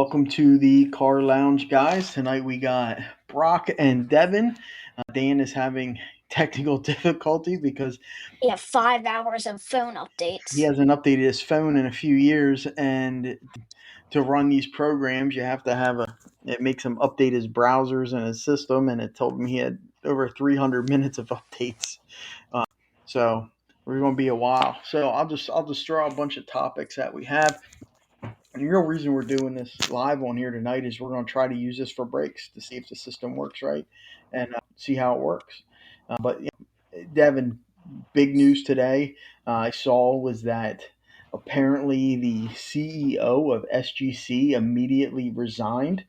welcome to the Car Lounge, guys. Tonight we got Brock and Devin. Dan is having technical difficulty because Yeah, 5 hours of phone he updates. hasn't updated his phone in a few years, and to run these programs, you have to have a. It makes him update his browsers and his system, and it told him he had over 300 minutes of updates. So we're going to be a while. So I'll just throw out a bunch of topics that we have. And the real reason we're doing this live on here tonight is we're going to try to use this for breaks to see if the system works right and see how it works. But Devin, big news today I saw was that apparently the CEO of SGC immediately resigned,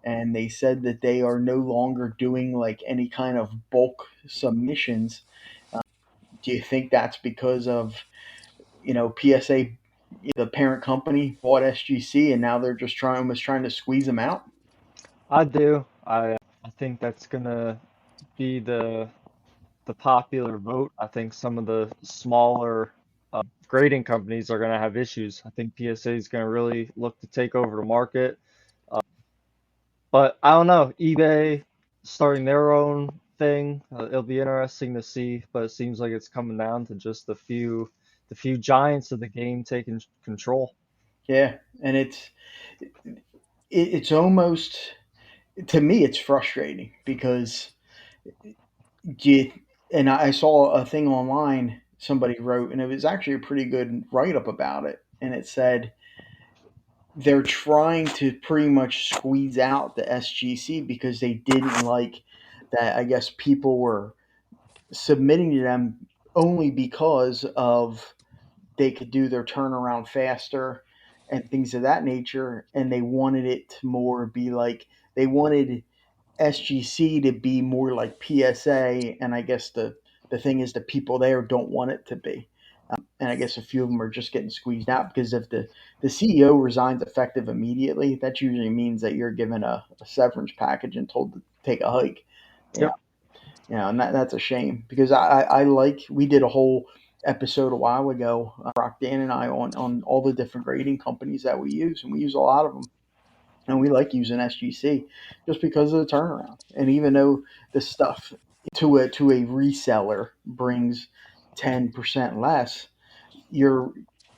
and they said that they are no longer doing like any kind of bulk submissions. Do you think that's because of PSA, the parent company, bought SGC, and now they're just almost trying to squeeze them out? I do. I think that's gonna be the popular vote. I think some of the smaller grading companies are gonna have issues. I think PSA is gonna really look to take over the market. Uh, but I don't know. eBay starting their own thing. It'll be interesting to see. But it seems like it's coming down to just the few giants of the game taking control. Yeah, and it's almost, to me, it's frustrating because you, and I saw a thing online somebody wrote, and it was actually a pretty good write up about it, and it said they're trying to pretty much squeeze out the SGC because they didn't like that. I guess people were submitting to them only because of they could do their turnaround faster and things of that nature, and they wanted it to more be like they wanted SGC to be more like PSA, and I guess the thing is the people there don't want it to be. And I guess a few of them are just getting squeezed out because if the CEO resigns effective immediately, that usually means that you're given a severance package and told to take a hike. Yeah, Yep. and that's a shame because I like, we did a whole episode a while ago, Brock, Dan, and I, on all the different grading companies that we use, and we use a lot of them, and we like using SGC just because of the turnaround. And even though the stuff to a reseller brings 10% less, your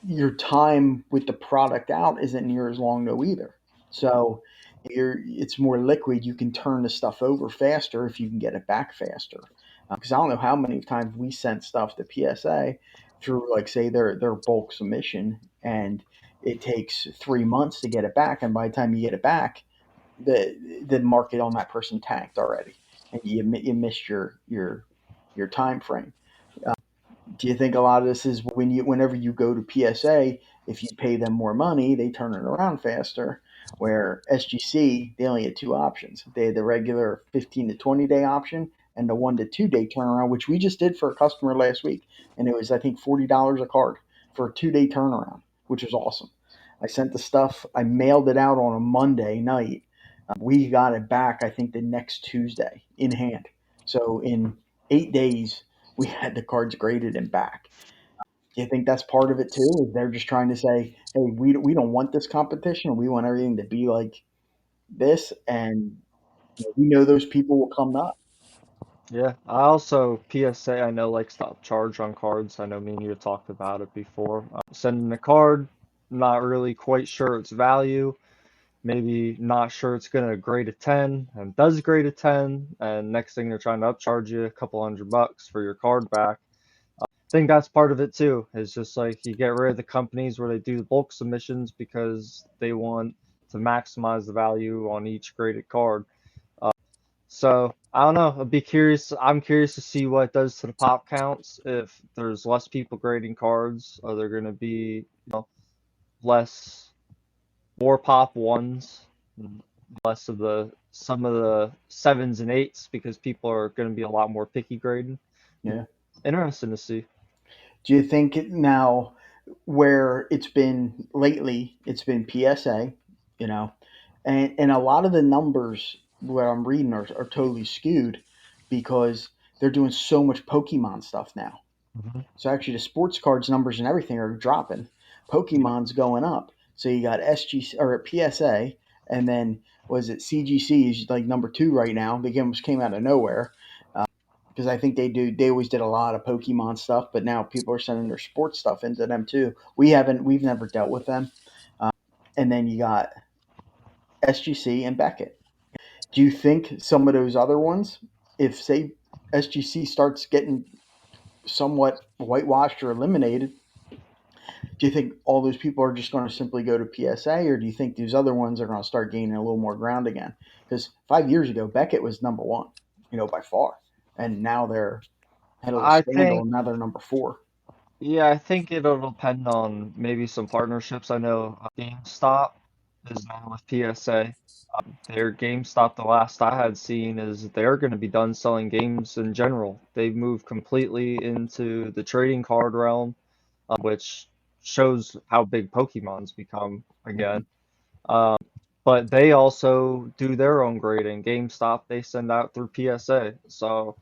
your time with the product out isn't near as long though either. So it's more liquid. You can turn the stuff over faster if you can get it back faster. Because I don't know how many times we sent stuff to PSA through, like, say their bulk submission, and it takes 3 months to get it back, and by the time you get it back, the market on that person tanked already, and you missed your time frame. Do you think a lot of this is whenever you go to PSA, if you pay them more money, they turn it around faster? Where SGC, they only had two options. They had the regular 15 to 20-day option and the 1 to 2 day turnaround, which we just did for a customer last week, and it was, I think, $40 a card for a 2 day turnaround, which was awesome. I sent the stuff. I mailed it out on a Monday night. We got it back, I think, the next Tuesday in hand. So in 8 days, we had the cards graded and back. Do you think that's part of it too? Is they're just trying to say, hey, we don't want this competition. We want everything to be like this, and we know those people will come up. Yeah, I also PSA I know likes to upcharge on cards. I know me and you talked about it before. Sending a card, not really quite sure its value, maybe not sure it's gonna grade a 10 and does grade a 10, and next thing they're trying to upcharge you a couple $100 for your card back. I think that's part of it too. It's just like you get rid of the companies where they do the bulk submissions because they want to maximize the value on each graded card. So I don't know. I'd be curious. I'm curious to see what it does to the pop counts. If there's less people grading cards, are there going to be, less, more pop ones, and less of the some of the sevens and eights because people are going to be a lot more picky grading. Yeah. Interesting to see. Do you think now, where it's been lately, it's been PSA, you know, and a lot of the numbers what I'm reading are totally skewed because they're doing so much Pokemon stuff now. Hmm. So actually, the sports cards numbers and everything are dropping. Yep. Pokemon's going up. So you got SG or PSA, and then was it CGC is like number two right now. They almost came out of nowhere because I think they always did a lot of Pokemon stuff, but now people are sending their sports stuff into them too. We've never dealt with them. And then you got SGC and Beckett. Do you think some of those other ones, if say SGC starts getting somewhat whitewashed or eliminated, do you think all those people are just going to simply go to PSA, or do you think these other ones are going to start gaining a little more ground again? Because 5 years ago, Beckett was number one, by far, and now they're had a little I scandal, think, and now they're number four. yeah, I think it'll depend on maybe some partnerships. I know GameStop is now with PSA. Their GameStop, the last I had seen, is they're going to be done selling games in general. They've moved completely into the trading card realm, which shows how big Pokemon's become Mhm. again. Um, but they also do their own grading. GameStop, they send out through PSA. So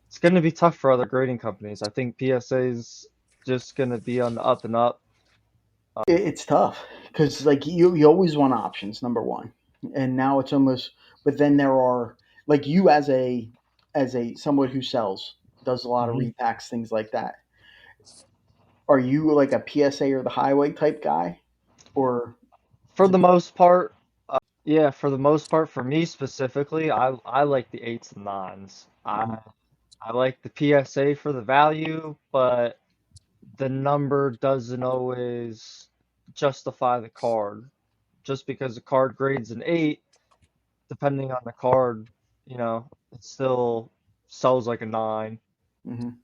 it's going to be tough for other grading companies. I think PSA is just going to be on the up and up. It's tough because like you always want options, number one, and now it's almost. But then there are like you as a someone who sells does a lot of Mhm. repacks, things like that. Are you like a PSA or the highway type guy, or For is it? the most part, yeah, for the most part, for me specifically, I like the eights and nines. Mhm, I like the PSA for the value, but the number doesn't always justify the card. Just because the card grades an eight, depending on the card, it still sells like a nine. mhm.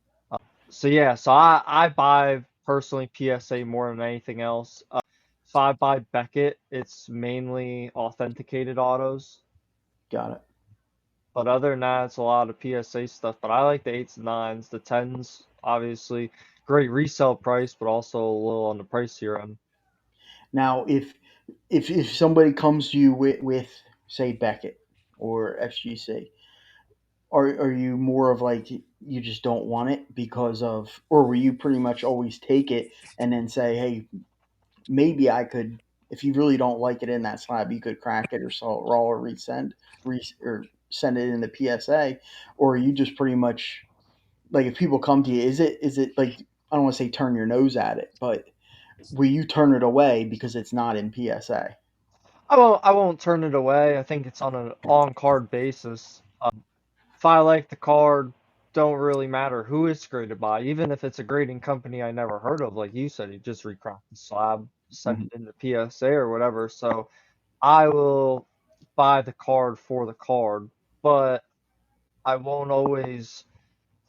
So yeah, so I buy personally PSA more than anything else. If I buy Beckett, it's mainly authenticated autos. Got it. But other than that, it's a lot of PSA stuff. But I like the eights and nines, the tens, obviously. Great resale price, but also a little on the pricier end. Now, if somebody comes to you with say Beckett or FGC, are you more of like you just don't want it because of, or will you pretty much always take it and then say, hey, maybe I could, if you really don't like it in that slab, you could crack it or sell it raw or or send it in the PSA, or are you just pretty much like if people come to you, is it like I don't want to say turn your nose at it, but will you turn it away because it's not in PSA? I won't turn it away. I think it's on an on-card basis. If I like the card, don't really matter who it's graded by. Even if it's a grading company I never heard of, like you said, you just recraft the slab, send Mm-hmm. it into PSA or whatever. So I will buy the card for the card, but I won't always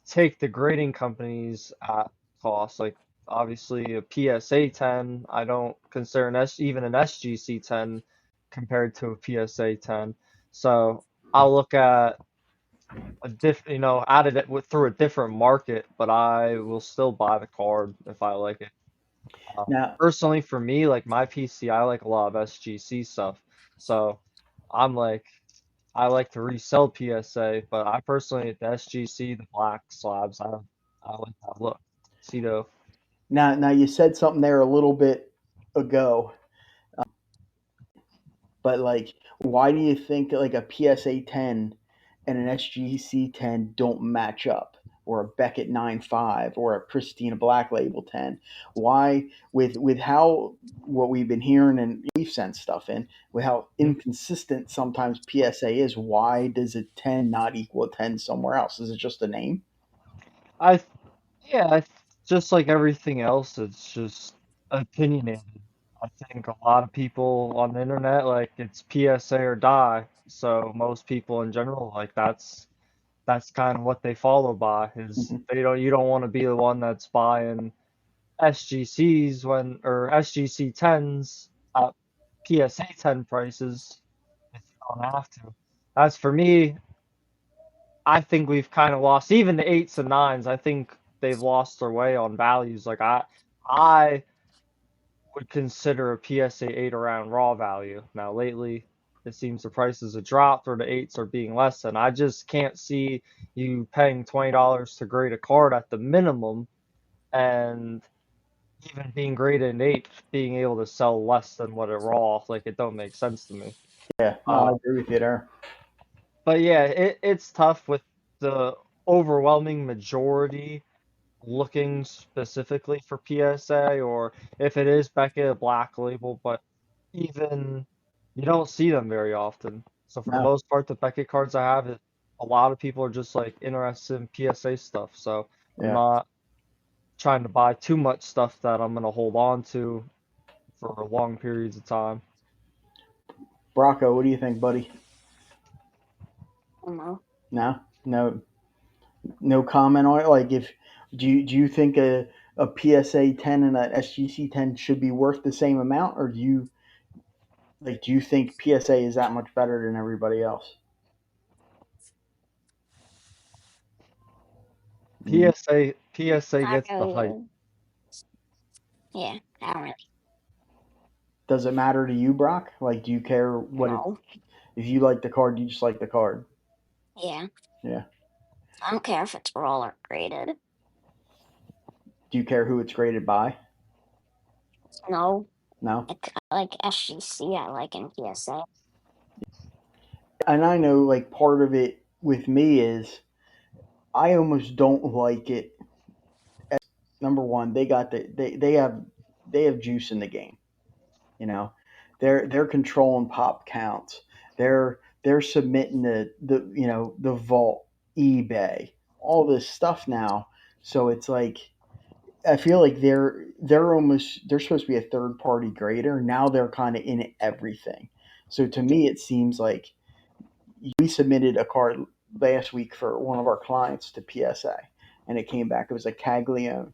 take the grading companies at cost. Like obviously a PSA 10, I don't consider even an SGC 10 compared to a PSA 10. So I'll look at added it through a different market, but I will still buy the card if I like it. Now, Personally, for me, like my PC, I like a lot of SGC stuff. So I'm like, I like to resell PSA, but I personally, the SGC, the black slabs, I like that look. Cedo. now, you said something there a little bit ago, but like, why do you think like a PSA 10 and an SGC 10 don't match up, or a Beckett 9.5 or a Pristina Black Label 10? Why, with how what we've been hearing and we've sent stuff in, with how Mhm. inconsistent sometimes PSA is, why does a 10 not equal a 10 somewhere else? Is it just a name? I, yeah, just like everything else, it's just opinionated. I think a lot of people on the internet, like it's PSA or die. So most people in general, like that's kind of what they follow by is Mhm. you don't want to be the one that's buying SGCs or SGC 10s at PSA 10 prices if you don't have to. As for me, I think we've kind of lost even the eights and nines. I think they've lost their way on values. Like I would consider a PSA 8 around raw value. Now lately, it seems the prices have dropped or the eights are being less than. I just can't see you paying $20 to grade a card at the minimum and even being graded an 8, being able to sell less than what it raw, like it don't make sense to me. Yeah, no, I Uh, agree with you there. but yeah, it's tough with the overwhelming majority looking specifically for PSA, or if it is Beckett Black Label, but even you don't see them very often. So for the No, most part, the Beckett cards I have, a lot of people are just like interested in PSA stuff. So I'm yeah. not trying to buy too much stuff that I'm gonna hold on to for long periods of time. Brocco, what do you think, buddy? I don't know. No, no, no comment on it. Like, if do you think a PSA 10 and a SGC 10 should be worth the same amount, or do you think PSA is that much better than everybody else? Mm. PSA Not gets the hype. really. Yeah, I don't really Does it matter to you, Brock? Like, do you care what it? know. If you like the card, you just like the card. Yeah, Yeah. I don't care if it's raw or graded. Do you care who it's graded by? No, No. I like SGC. I like in PSA. And I know, like, part of it with me is I almost don't like it. Number one, they have juice in the game. You know, they're controlling pop counts. They're submitting the vault, eBay, all this stuff now. So it's like I feel like they're supposed to be a third party grader. Now they're kind of in everything. So to me, it seems like we submitted a card last week for one of our clients to PSA, and it came back. It was a Caglione.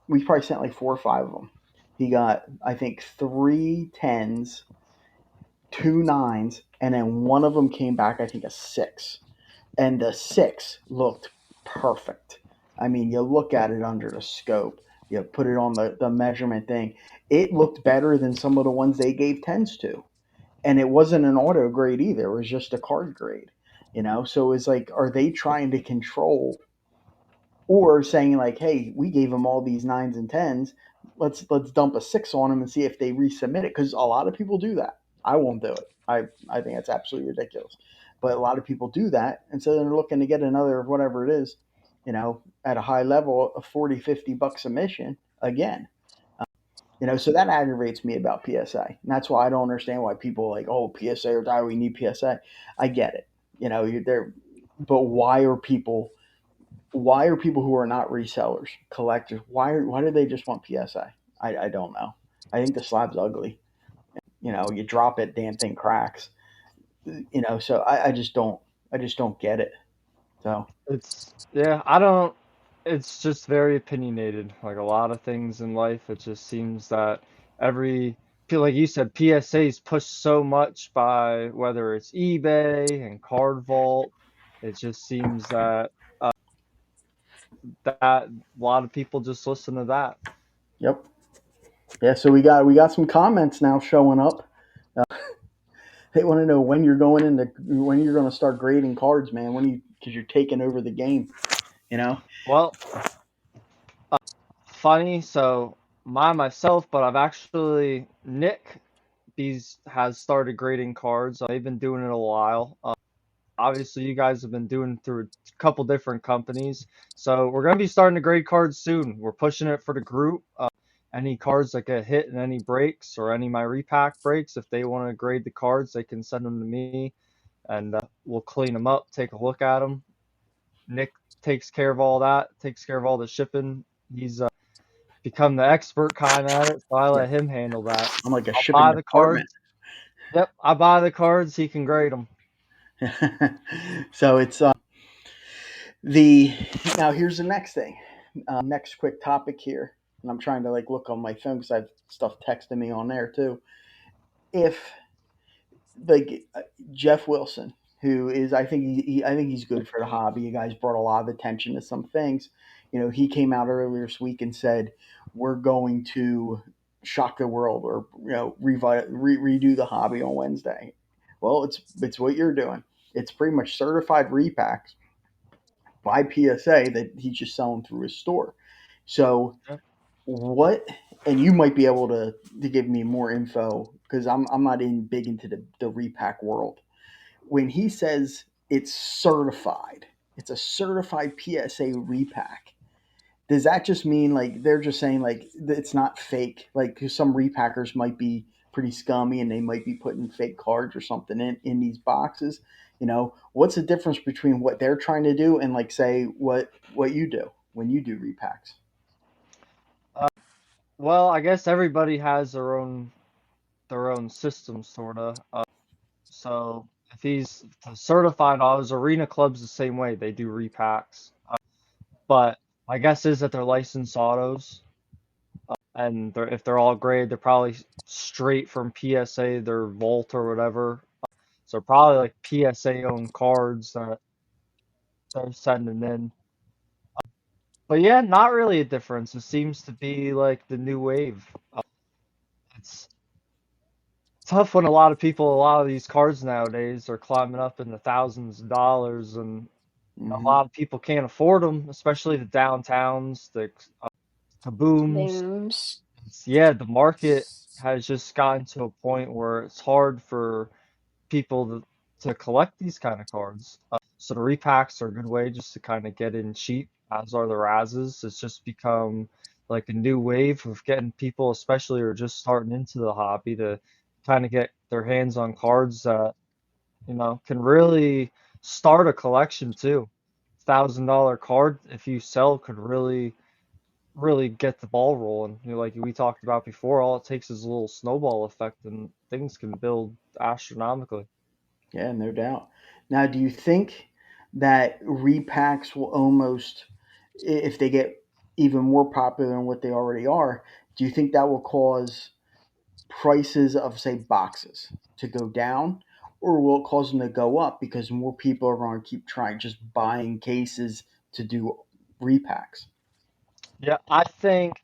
We probably sent like 4 or 5 of them. He got, I think, three tens, two nines, and then one of them came back, I think, a six. And the six looked perfect. I mean, you look at it under the scope, you put it on the measurement thing. It looked better than some of the ones they gave tens to. And it wasn't an auto grade either. It was just a card grade. So it's like, are they trying to control or saying like, "Hey, we gave them all these nines and tens. Let's dump a six on them and see if they resubmit it." Because a lot of people do that. I won't do it. I think that's absolutely ridiculous. But a lot of people do that, and so they're looking to get another whatever it is, at a high level, a 40, $50 submission again. So that aggravates me about PSA. And that's why I don't understand why people are like, oh, PSA or die, we need PSA. I get it. They're, but why are people who are not resellers, collectors, why do they just want PSA? I don't know. I think the slab's ugly. You drop it, damn thing cracks. So I just don't get it. So Yeah, I don't, it's just very opinionated. Like a lot of things in life, it just seems that every, feel like you said, PSA's pushed so much by whether it's eBay and Card Vault. It just seems that a lot of people just listen to that. yep, yeah. So we got some comments now showing up. They want to know when you're going to start grading cards, man. Because you're taking over the game. You know. Well, funny, so myself, but I've actually, Nick, these has started grading cards. They've been doing it a while. Obviously, you guys have been doing through a couple different companies. So we're going to be starting to grade cards soon. We're pushing it for the group. Any cards that get hit in any breaks or any of my repack breaks, if they want to grade the cards, they can send them to me and we'll clean them up, take a look at them. Nick takes care of all that, takes care of all the shipping. He's become the expert kind at it, so I Yeah. let him handle that. I'm like a I'll shipping buy the department. cards. Yep, I buy the cards. He can grade them. So it's the now here's the next thing. Next quick topic here, and I'm trying to like look on my phone because I've stuff texting me on there too. If like Jeff Wilson, who is I think he's good for the hobby. You guys brought a lot of attention to some things. He came out earlier this week and said we're going to shock the world or redo the hobby on Wednesday. Well, it's what you're doing. It's pretty much certified repacks by PSA that he's just selling through his store. So Yep. what, and you might be able to give me more info because I'm not in big into the repack world. When he says it's certified, it's a certified PSA repack. Does that just mean like they're just saying like it's not fake? Like 'cause some repackers might be pretty scummy and they might be putting fake cards or something in these boxes. What's the difference between what they're trying to do and like say what you do when you do repacks? Uh, well, I guess everybody has their own system, sorta. So if he's certified, all his arena clubs the same way. They do repacks. But my guess is that they're licensed autos, and if they're all graded, they're probably straight from PSA, their vault or whatever. So probably like PSA owned cards that they're sending in. But yeah, not really a difference. It seems to be like the new wave. It's tough when a lot of these cards nowadays are climbing up in the thousands of dollars, and a Hmm. lot of people can't afford them, especially the downtowns, the kabooms. Booms. Yeah, the market has just gotten to a point where it's hard for people to collect these kind of cards. So the repacks are a good way just to kind of get in cheap, as are the Razes. It's just become like a new wave of getting people, especially who are just starting into the hobby, to kind of get their hands on cards that, can really start a collection too. $1,000 card, if you sell, could really get the ball rolling. Like we talked about before, all it takes is a little snowball effect and things can build astronomically. Yeah, no doubt. Now, do you think that repacks will almost, if they get even more popular than what they already are, do you think that will cause prices of, say, boxes to go down, or will it cause them to go up because more people are going to keep trying just buying cases to do repacks? Yeah, I think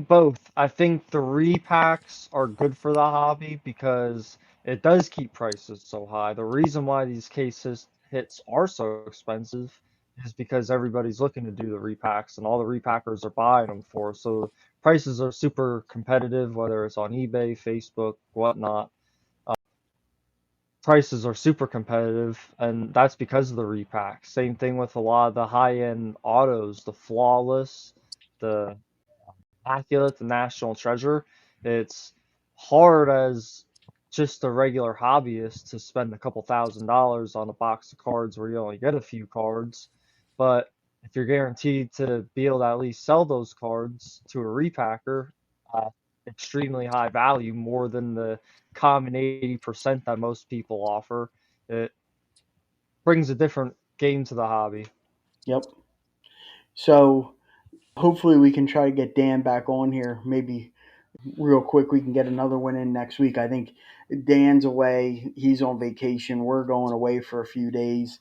both. I think the repacks are good for the hobby because it does keep prices so high. The reason why these cases hits are so expensive is because everybody's looking to do the repacks and all the repackers are buying them for. So prices are super competitive, whether it's on eBay, Facebook, whatnot. Prices are super competitive, and that's because of the repack. Same thing with a lot of the high-end autos, the Flawless, the Immaculate, the National Treasure. It's hard as just a regular hobbyist to spend a couple $1,000s on a box of cards where you only get a few cards. But if you're guaranteed to be able to at least sell those cards to a repacker, uh, extremely high value, more than the common 80% that most people offer, it brings a different game to the hobby. Yep. So hopefully we can try to get Dan back on here. Maybe real quick we can get another one in next week. I think Dan's away. He's on vacation. We're going away for a few days.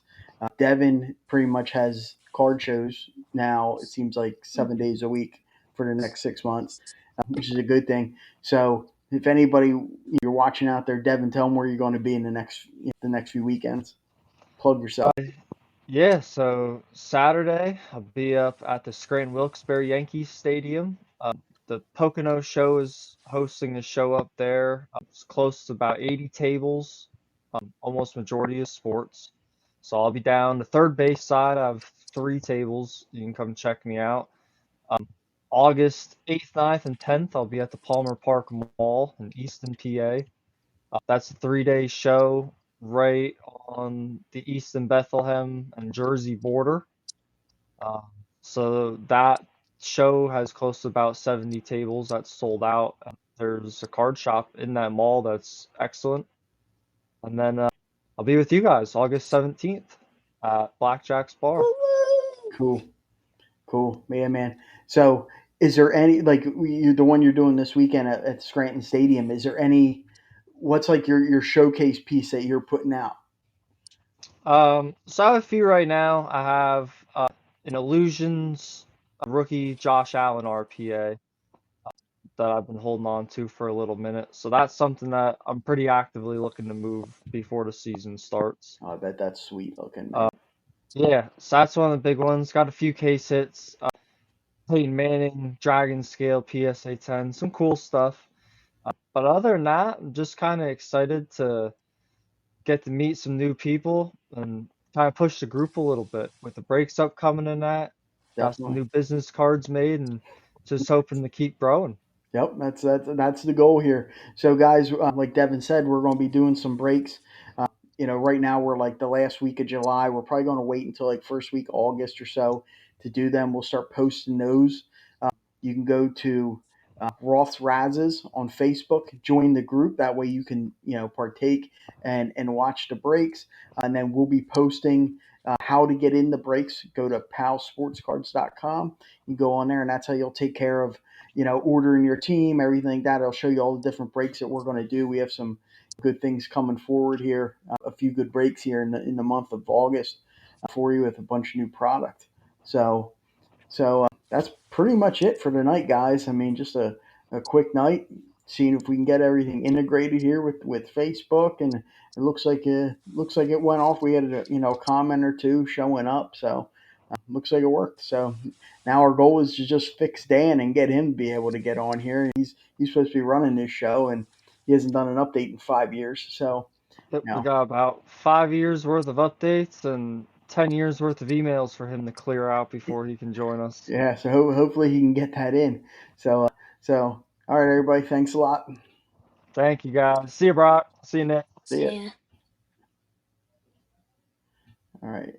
Devin pretty much has card shows now. It seems like 7 days a week for the next 6 months, which is a good thing. So if anybody you're watching out there, Devin, tell them where you're going to be in the next few weekends. Plug yourself. Yeah, so Saturday I'll be up at the Scranton Wilkes-Barre Yankees Stadium. The Pocono Show is hosting a show up there. It's close to about 80 tables, almost majority of sports. So I'll be down the third base side. I have three tables. You can come check me out. August 8th, 9th, and 10th, I'll be at the Palmer Park Mall in Easton, PA. That's a 3-day show right on the Easton, Bethlehem, and Jersey border. Uh, so that show has close to about 70 tables that's sold out. There's a card shop in that mall that's excellent. And then I'll be with you guys August 17th at Blackjack's Bar. Woo-woo. Cool. Cool, man. So, is there any like the one you're doing this weekend at Scranton Stadium? Is there any? What's like your showcase piece that you're putting out? So I have a few right now. I have an Illusions rookie Josh Allen RPA that I've been holding on to for a little minute. So that's something that I'm pretty actively looking to move before the season starts. Oh, I bet that's sweet looking, Uh, man. yeah, so that's one of the big ones. Got a few case hits. Peyton Manning, Dragon Scale, PSA 10, some cool stuff. But other than that, I'm just kind of excited to get to meet some new people and kind of push the group a little bit with the breaks upcoming and that. Got some Definitely. new business cards made and just hoping to keep growing. Yep, that's the goal here. So, guys, like Devin said, we're going to be doing some breaks. Right now we're like the last week of July. We're probably going to wait until like first week of August or so to do them. We'll start posting those. You can go to Roth's Razes on Facebook, join the group. That way you can partake and watch the breaks. And then we'll be posting how to get in the breaks. Go to palsportscards.com. You go on there, and that's how you'll take care of ordering your team, everything like that. It'll show you all the different breaks that we're going to do. We have some good things coming forward here. A few good breaks here in the month of August for you with a bunch of new product. So that's pretty much it for tonight, guys. I mean, just a quick night, seeing if we can get everything integrated here with Facebook, and it looks like it went off. We had a comment or two showing up, so looks like it worked. So now our goal is to just fix Dan and get him to be able to get on here. He's supposed to be running this show, and he hasn't done an update in 5 years. So Yep, you we know, got about 5 years worth of updates and 10 years worth of emails for him to clear out before he can join us. yeah. So hopefully he can get that in. So all right, everybody. Thanks a lot. Thank you guys. See you, Brock. See you, Nick. See ya. See ya. All right.